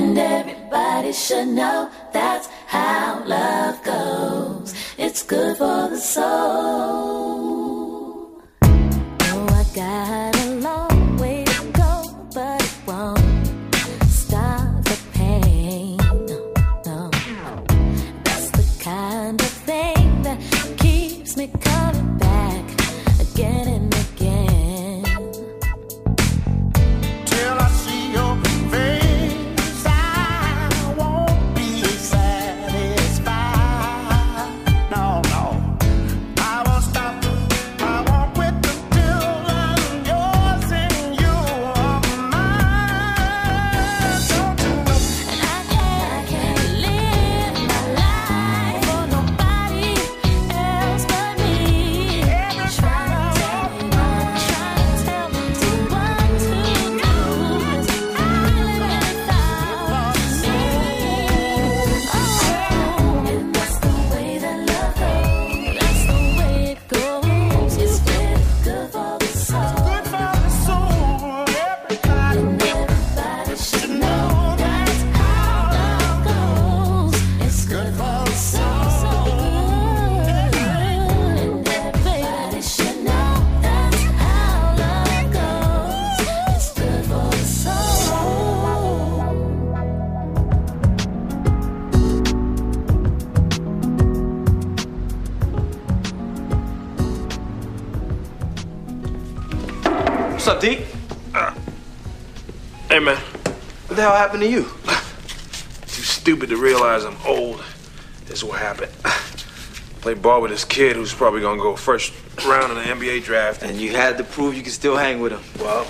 And everybody should know that's how love goes. It's good for the soul. Oh, I got a long way to go, but it won't stop the pain. No, that's the kind of thing that keeps me coming back again and again. Till I see your face, I won't be satisfied. No, no, I won't stop. I won't quit until I'm yours and you are mine. Don't you know? And I can't live my life for nobody else but me. Try to tell me what to do. 'Cause I live without me. Oh, and that's the way that love goes. That's the way it goes. It's very good for the soul. Good for the soul, everybody. And everybody should know that's how love goes. It's good for the soul. So good. And everybody should know that's how love goes. It's good for the soul. What's up, D? Hey, man. What the hell happened to you? Too stupid to realize I'm old. This is what happened. Played ball with this kid who's probably gonna go first round in the NBA draft. And you had to prove you could still hang with him. Well,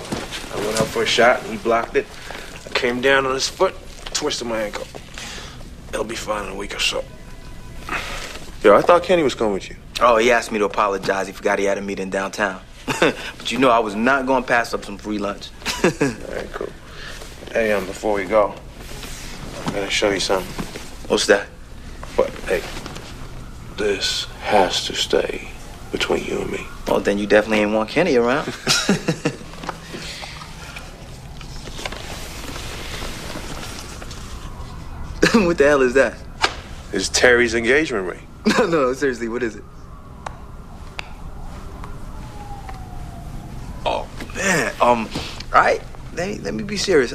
I went up for a shot and he blocked it. I came down on his foot, twisted my ankle. It'll be fine in a week or so. Yo, I thought Kenny was coming with you. Oh, he asked me to apologize. He forgot he had a meeting downtown. But you know I was not going to pass up some free lunch. All right, cool. Hey, before we go, I'm gonna show you something. What's that? But, hey, this has to stay between you and me. Well, then you definitely ain't want Kenny around. What the hell is that? It's Teri's engagement ring. No, seriously, what is it? Oh, man. All right, let me be serious.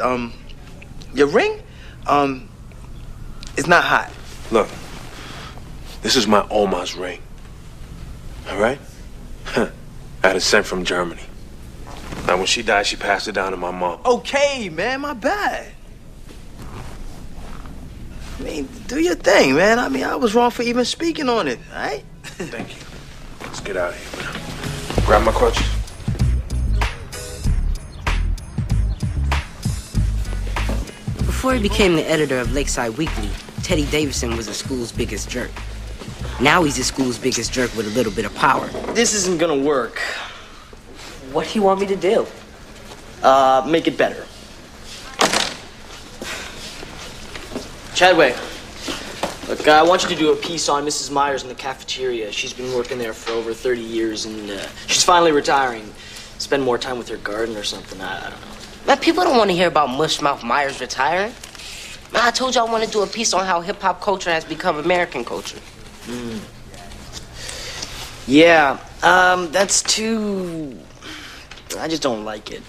Your ring, it's not hot. Look, this is my Oma's ring. All right? I had it sent from Germany. Now, when she died, she passed it down to my mom. Okay, man, my bad. I mean, do your thing, man. I mean, I was wrong for even speaking on it, all right? Thank you. Let's get out of here, man. Grab my crutches. Before he became the editor of Lakeside Weekly, Teddy Davidson was the school's biggest jerk. Now he's the school's biggest jerk with a little bit of power. This isn't gonna work. What do you want me to do? Make it better. Chadway, look, I want you to do a piece on Mrs. Myers in the cafeteria. She's been working there for over 30 years, and she's finally retiring. Spend more time with her garden or something, I don't know. Man, people don't want to hear about Mushmouth Myers retiring. Man, I told you I want to do a piece on how hip-hop culture has become American culture. Yeah, that's too... I just don't like it.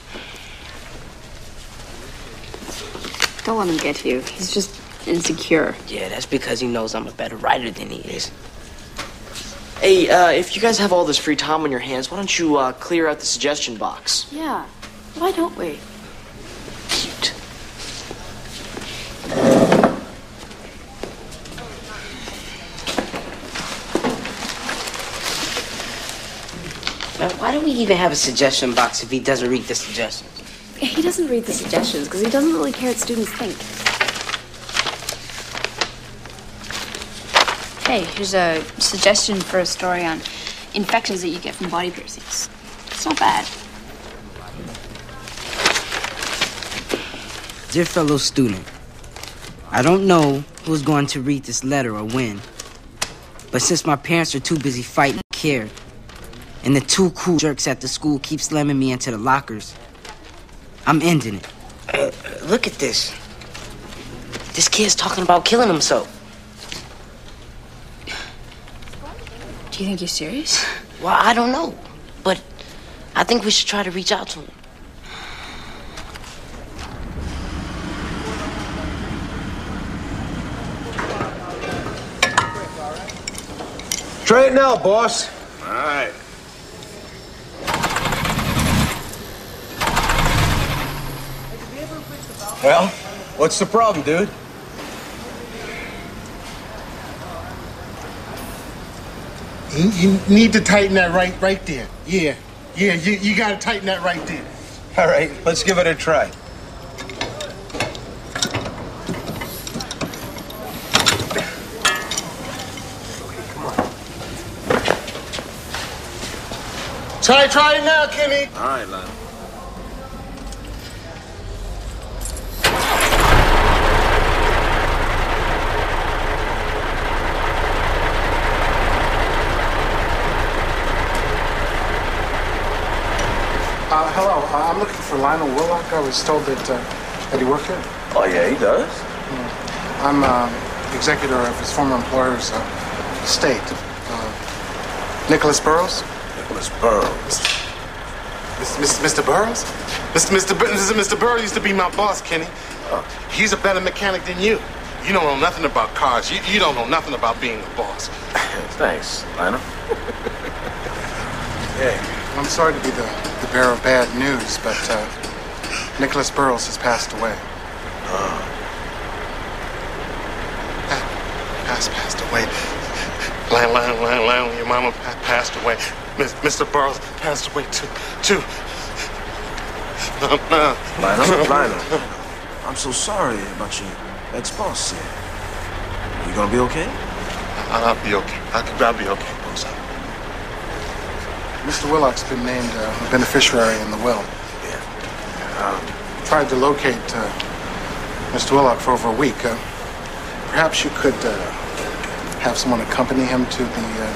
Don't let him get to you. He's just insecure. Yeah, that's because he knows I'm a better writer than he is. Hey, if you guys have all this free time on your hands, why don't you clear out the suggestion box? Yeah. Why don't we? Cute. Man, why do we even have a suggestion box if he doesn't read the suggestions? He doesn't read the suggestions because he doesn't really care what students think. Hey, here's a suggestion for a story on infections that you get from body piercings. It's not bad. Dear fellow student, I don't know who's going to read this letter or when, but since my parents are too busy fighting care, and the two cool jerks at the school keep slamming me into the lockers, I'm ending it. Look at this. This kid's talking about killing himself. Do you think he's serious? Well, I don't know. But I think we should try to reach out to him. Try it now, boss. All right. Well, what's the problem, dude? You need to tighten that right there. Yeah, you gotta tighten that right there. All right, let's give it a try. Try it now, Kenny. All right, Lionel. Hello, I'm looking for Lionel Willock. I was told that he worked here. Oh, yeah, he does? I'm executor of his former employer's estate. Nicholas Burroughs? Nicholas Burroughs. Mr. Burroughs? Mr. Burroughs used to be my boss, Kenny. He's a better mechanic than you. You don't know nothing about cars. You don't know nothing about being a boss. Thanks, Lionel. Yeah. I'm sorry to be the bearer of bad news, but Nicholas Burroughs has passed away. Passed away. Lionel, your mama passed away. Mr. Burroughs passed away too. Lionel, I'm so sorry about your ex-boss here. You gonna be okay? I'll be okay. I'll be okay, boss. Mr. Willock's been named a beneficiary in the will. Yeah. Tried to locate Mr. Willock for over a week. Perhaps you could have someone accompany him to the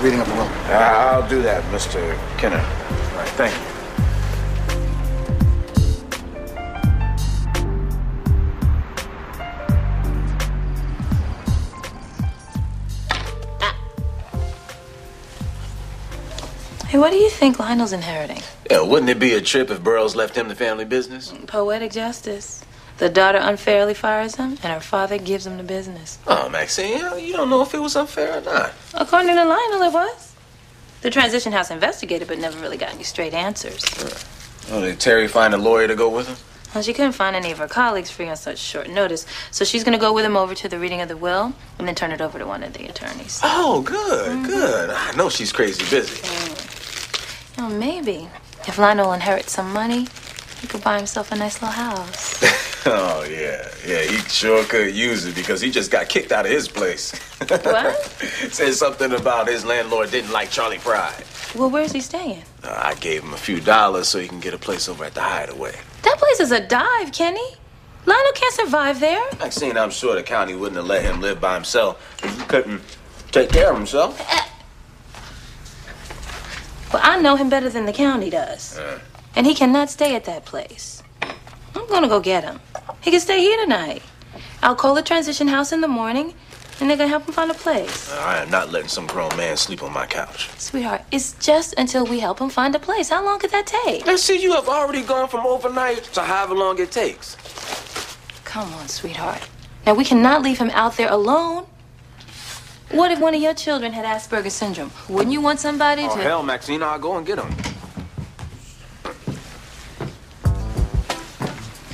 reading of the will. I'll do that, Mr. Kenner. All right, thank you. Hey, what do you think Lionel's inheriting? Yeah, wouldn't it be a trip if Burroughs left him the family business? Poetic justice. The daughter unfairly fires him, and her father gives him the business. Oh, Maxine, you don't know if it was unfair or not. According to Lionel, it was. The transition house investigated, but never really got any straight answers. Oh, did Teri find a lawyer to go with him? Well, she couldn't find any of her colleagues free on such short notice, so she's going to go with him over to the reading of the will and then turn it over to one of the attorneys. Oh, good, good. I know she's crazy busy. Oh, maybe. If Lionel inherits some money, he could buy himself a nice little house. Oh, yeah. Yeah, he sure could use it because he just got kicked out of his place. What? Said something about his landlord didn't like Charlie Pride. Well, where's he staying? I gave him a few dollars so he can get a place over at the Hideaway. That place is a dive, Kenny. Lionel can't survive there. Maxine, I'm sure the county wouldn't have let him live by himself if he couldn't take care of himself. Well, I know him better than the county does. And he cannot stay at that place. I'm gonna go get him. He can stay here tonight. I'll call the transition house in the morning, and they're gonna help him find a place. I am not letting some grown man sleep on my couch. Sweetheart, it's just until we help him find a place. How long could that take? Now, see, you have already gone from overnight to however long it takes. Come on, sweetheart. Now, we cannot leave him out there alone. What if one of your children had Asperger's syndrome? Wouldn't you want somebody to... Oh, hell, Maxine, I'll go and get him.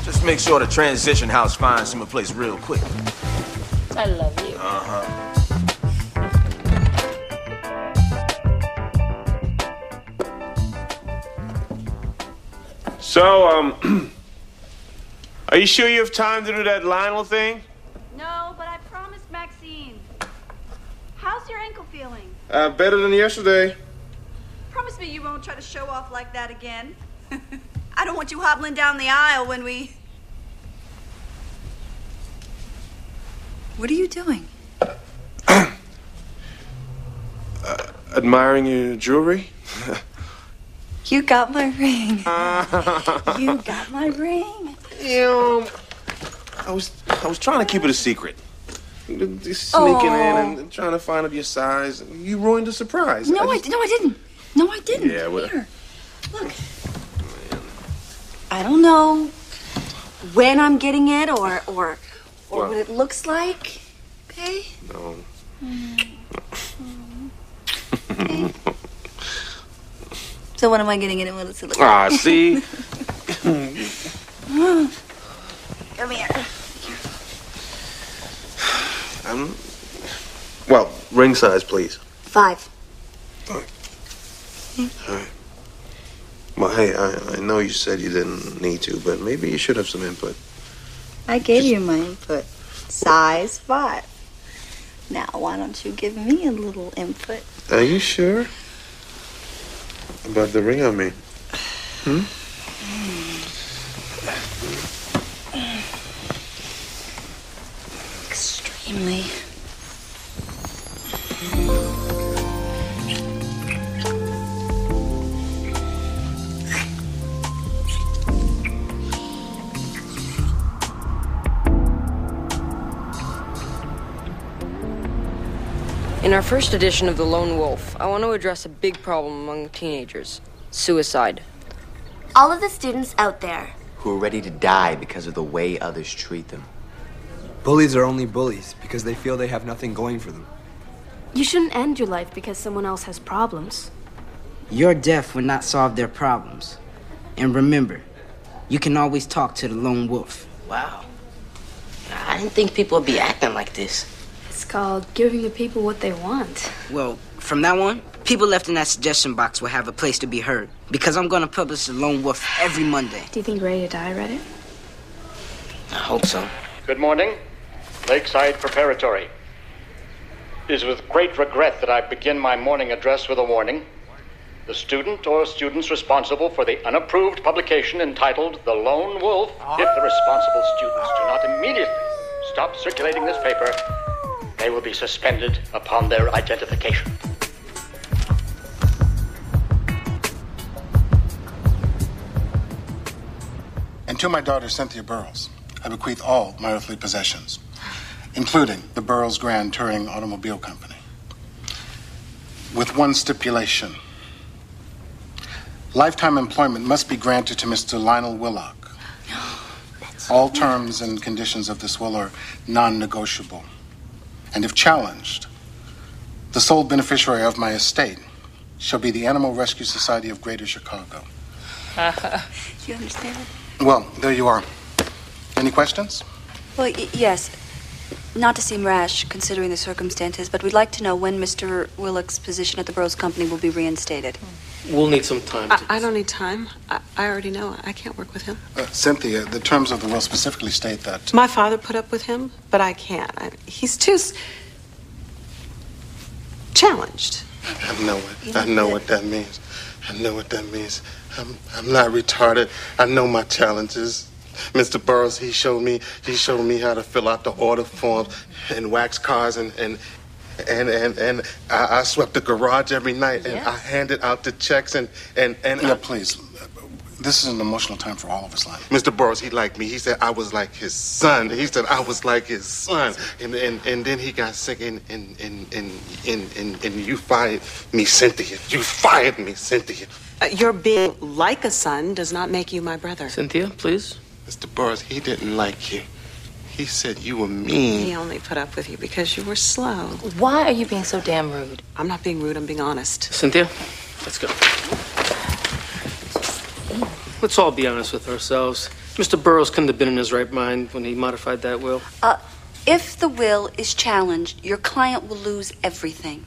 Just make sure the transition house finds him a place real quick. I love you. So, are you sure you have time to do that Lionel thing? No, but I promised Maxine. How's your ankle feeling? Better than yesterday. Promise me you won't try to show off like that again. I don't want you hobbling down the aisle when we... What are you doing? Admiring your jewelry? You got my ring. You got my ring. I was trying to keep it a secret. Just sneaking in and trying to find out your size. You ruined the surprise. No, I didn't. No, I didn't. Yeah, well. Here, look. I don't know when I'm getting it or what it looks like. Okay? No. Okay. So when am I getting it and what does it look like? Ah, see? Come here. Well, ring size, please. 5. All right. Well, hey, I know you said you didn't need to, but maybe you should have some input. I gave you my input. Size 5. Now, why don't you give me a little input? Are you sure about the ring on me? Extremely. In our first edition of The Lone Wolf, I want to address a big problem among teenagers: suicide. All of the students out there who are ready to die because of the way others treat them. Bullies are only bullies because they feel they have nothing going for them. You shouldn't end your life because someone else has problems. Your death will not solve their problems. And remember, you can always talk to the Lone Wolf. Wow. I didn't think people would be acting like this. It's called giving the people what they want. Well, from now on, people left in that suggestion box will have a place to be heard. Because I'm going to publish The Lone Wolf every Monday. Do you think Ready to Die read it? I hope so. Good morning. Lakeside Preparatory. It is with great regret that I begin my morning address with a warning. The student or students responsible for the unapproved publication entitled The Lone Wolf, if the responsible students do not immediately stop circulating this paper, they will be suspended upon their identification. And to my daughter, Cynthia Burrows, I bequeath all my earthly possessions, including the Burrows Grand Touring Automobile Company, with one stipulation. Lifetime employment must be granted to Mr. Lionel Willock. All terms and conditions of this will are non-negotiable. And if challenged, the sole beneficiary of my estate shall be the Animal Rescue Society of Greater Chicago. Do you understand? Well, there you are. Any questions? Well, yes. Not to seem rash, considering the circumstances, but we'd like to know when Mr. Willock's position at the Burrows Company will be reinstated. We'll need some time. I don't need time. I already know I can't work with him. Cynthia, the terms of the will specifically state that... My father put up with him, but I can't. He's too challenged. I know it. I know what that means. I know what that means. I'm not retarded. I know my challenges. Mr. Burrows, he showed me how to fill out the order forms and wax cars and I swept the garage every night and I handed out the checks and yeah, please. This is an emotional time for all of us, Lionel. Mr. Burrows, he liked me. He said I was like his son. He said I was like his son. And then he got sick and you fired me, Cynthia. You fired me, Cynthia. Your being like a son does not make you my brother. Cynthia, please. Mr. Burrows, he didn't like you. He said you were mean. He only put up with you because you were slow. Why are you being so damn rude? I'm not being rude, I'm being honest. Cynthia, let's go. Let's all be honest with ourselves. Mr. Burrows couldn't have been in his right mind when he modified that will. If the will is challenged, your client will lose everything.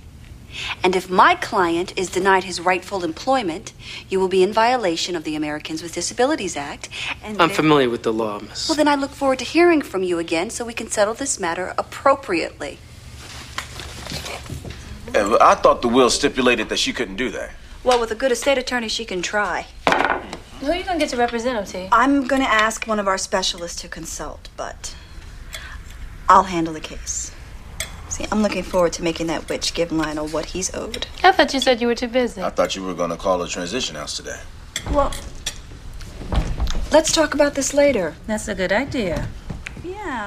And if my client is denied his rightful employment, you will be in violation of the Americans with Disabilities Act. And I'm familiar with the law, miss. Well, then I look forward to hearing from you again so we can settle this matter appropriately. I thought the will stipulated that she couldn't do that. Well, with a good estate attorney, she can try. Who are you going to get to represent him, T? I'm going to ask one of our specialists to consult, but I'll handle the case. See, I'm looking forward to making that witch give Lionel what he's owed. I thought you said you were too busy. I thought you were going to call a transition house today. Well, let's talk about this later. That's a good idea. Yeah.